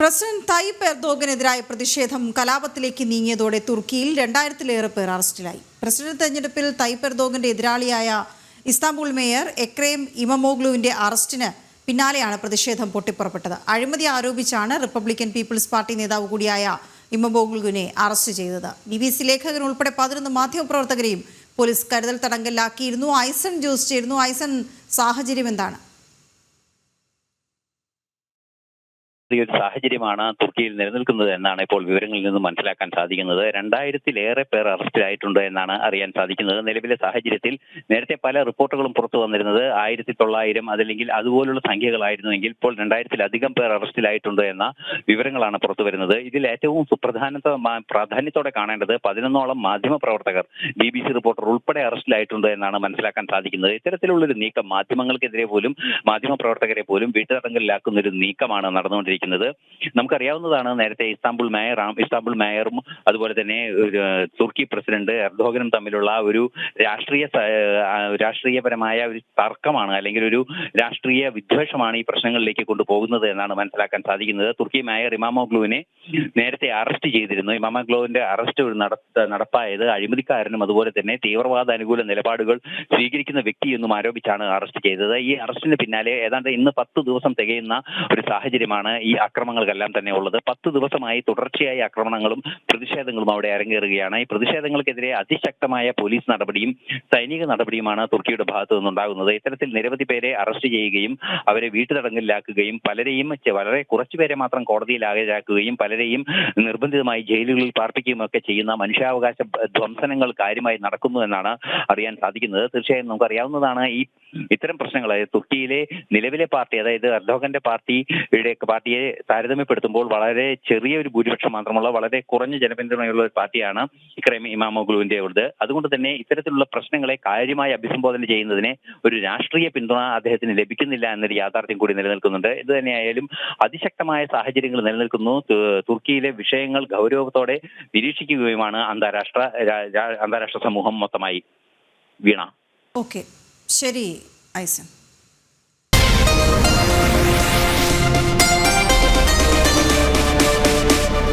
President Tayyip എർദോഗനെതിരായ പ്രതിഷേധം കലാപത്തിലേക്ക് നീങ്ങിയതോടെ തുർക്കിയിൽ 2000-ലേറെ പേർ അറസ്റ്റിലായി. പ്രസിഡന്റ് തെരഞ്ഞെടുപ്പിൽ തയ്യിപ്പ് എർദോഗന്റെ എതിരാളിയായ ഇസ്താംബുൾ മേയർ എക്രേം ഇമമോഗ്ലുവിന്റെ അറസ്റ്റിന് പിന്നാലെയാണ് പ്രതിഷേധം പൊട്ടിപ്പുറപ്പെട്ടത്. അഴിമതി ആരോപിച്ചാണ് റിപ്പബ്ലിക്കൻ പീപ്പിൾസ് പാർട്ടി നേതാവ് കൂടിയായ ഇമമോഗ്ലുവിനെ അറസ്റ്റ് ചെയ്തത്. BBC ലേഖകൻ ഉൾപ്പെടെ 11 മാധ്യമപ്രവർത്തകരെയും പോലീസ് കരുതൽ തടങ്കലിലാക്കിയിരുന്നു. ഐസൺ ജോസ് ചേരുന്നു. ഐസൺ, സാഹചര്യം എന്താണ്? ഒരു സാഹചര്യമാണ് തുർക്കിയിൽ നിലനിൽക്കുന്നത് എന്നാണ് ഇപ്പോൾ വിവരങ്ങളിൽ നിന്ന് മനസ്സിലാക്കാൻ സാധിക്കുന്നത്. 2000-ലേറെ പേർ അറസ്റ്റിലായിട്ടുണ്ട് എന്നാണ് അറിയാൻ സാധിക്കുന്നത്. നിലവിലെ സാഹചര്യത്തിൽ നേരത്തെ പല റിപ്പോർട്ടുകളും പുറത്തു വന്നിരുന്നത് 1900 അതല്ലെങ്കിൽ അതുപോലുള്ള സംഖ്യകളായിരുന്നുവെങ്കിൽ ഇപ്പോൾ 2000-ലധികം പേർ അറസ്റ്റിലായിട്ടുണ്ട് എന്ന വിവരങ്ങളാണ് പുറത്തു വരുന്നത്. ഇതിൽ ഏറ്റവും പ്രാധാന്യത്തോടെ കാണേണ്ടത് 11ഓളം മാധ്യമ പ്രവർത്തകർ, BBC റിപ്പോർട്ടർ ഉൾപ്പെടെ അറസ്റ്റിലായിട്ടുണ്ട് എന്നാണ് മനസ്സിലാക്കാൻ സാധിക്കുന്നത്. ഇത്തരത്തിലുള്ളൊരു നീക്കം മാധ്യമങ്ങൾക്കെതിരെ പോലും, മാധ്യമ പ്രവർത്തകരെ പോലും വീട്ടുതടങ്കലിലാക്കുന്ന ഒരു നീക്കമാണ് നടന്നുകൊണ്ടിരിക്കുന്നത്. നമുക്കറിയാവുന്നതാണ്, നേരത്തെ ഇസ്താംബുൾ മേയറും അതുപോലെ തന്നെ തുർക്കി പ്രസിഡന്റ് എർദോഗനും തമ്മിലുള്ള ഒരു രാഷ്ട്രീയപരമായ ഒരു തർക്കമാണ്, അല്ലെങ്കിൽ ഒരു രാഷ്ട്രീയ വിദ്വേഷമാണ് ഈ പ്രശ്നങ്ങളിലേക്ക് കൊണ്ടുപോകുന്നത് എന്നാണ് മനസ്സിലാക്കാൻ സാധിക്കുന്നത്. തുർക്കി മേയർ ഇമാമോഗ്ലുവിനെ നേരത്തെ അറസ്റ്റ് ചെയ്തിരുന്നു. ഇമാമോഗ്ലുവിന്റെ അറസ്റ്റ് നടപ്പായത് അഴിമതിക്കാരനും അതുപോലെ തന്നെ തീവ്രവാദ അനുകൂല നിലപാടുകൾ സ്വീകരിക്കുന്ന വ്യക്തിയെന്നും ആരോപിച്ചാണ് അറസ്റ്റ് ചെയ്തത്. ഈ അറസ്റ്റിന് പിന്നാലെ ഏതാണ്ട് ഇന്ന് 10 ദിവസം തികയുന്ന ഒരു സാഹചര്യമാണ് ഈ അക്രമങ്ങൾക്കെല്ലാം തന്നെ ഉള്ളത്. 10 ദിവസമായി തുടർച്ചയായ ആക്രമണങ്ങളും പ്രതിഷേധങ്ങളും അവിടെ അരങ്ങേറുകയാണ്. ഈ പ്രതിഷേധങ്ങൾക്കെതിരെ അതിശക്തമായ പോലീസ് നടപടിയും സൈനിക നടപടിയുമാണ് തുർക്കിയുടെ ഭാഗത്തു നിന്നുണ്ടാകുന്നത്. ഇത്തരത്തിൽ നിരവധി പേരെ അറസ്റ്റ് ചെയ്യുകയും അവരെ വീട്ടുതടങ്കലിലാക്കുകയും പലരെയും, വളരെ കുറച്ചുപേരെ മാത്രം കോടതിയിൽ ഹാജരാക്കുകയും പലരെയും നിർബന്ധിതമായി ജയിലുകളിൽ പാർപ്പിക്കുകയും ഒക്കെ ചെയ്യുന്ന മനുഷ്യാവകാശ ധ്വംസനങ്ങൾ കാര്യമായി നടക്കുന്നു എന്നാണ് അറിയാൻ സാധിക്കുന്നത്. തീർച്ചയായും നമുക്കറിയാവുന്നതാണ്, ഇത്തരം പ്രശ്നങ്ങൾ തുർക്കിയിലെ നിലവിലെ പാർട്ടി, അതായത് എർദോഗന്റെ പാർട്ടിയെ താരതമ്യപ്പെടുത്തുമ്പോൾ വളരെ ചെറിയൊരു ഭൂരിപക്ഷം മാത്രമുള്ള, വളരെ കുറഞ്ഞ ജനപിന്തുണയുള്ള ഒരു പാർട്ടിയാണ് എക്രേം ഇമാമോഗ്ലുവിന്റേത്. അതുകൊണ്ട് തന്നെ ഇത്തരത്തിലുള്ള പ്രശ്നങ്ങളെ കാര്യമായി അഭിസംബോധന ചെയ്യുന്നതിന് ഒരു രാഷ്ട്രീയ പിന്തുണ അദ്ദേഹത്തിന് ലഭിക്കുന്നില്ല എന്നൊരു യാഥാർത്ഥ്യം കൂടി നിലനിൽക്കുന്നുണ്ട്. ഇത് തന്നെയായാലും അതിശക്തമായ സാഹചര്യങ്ങൾ നിലനിൽക്കുന്നു. തുർക്കിയിലെ വിഷയങ്ങൾ ഗൗരവത്തോടെ നിരീക്ഷിക്കുകയുമാണ് അന്താരാഷ്ട്ര സമൂഹം മൊത്തമായി. വീണ. ഓക്കെ, ശരി ഐസൻ.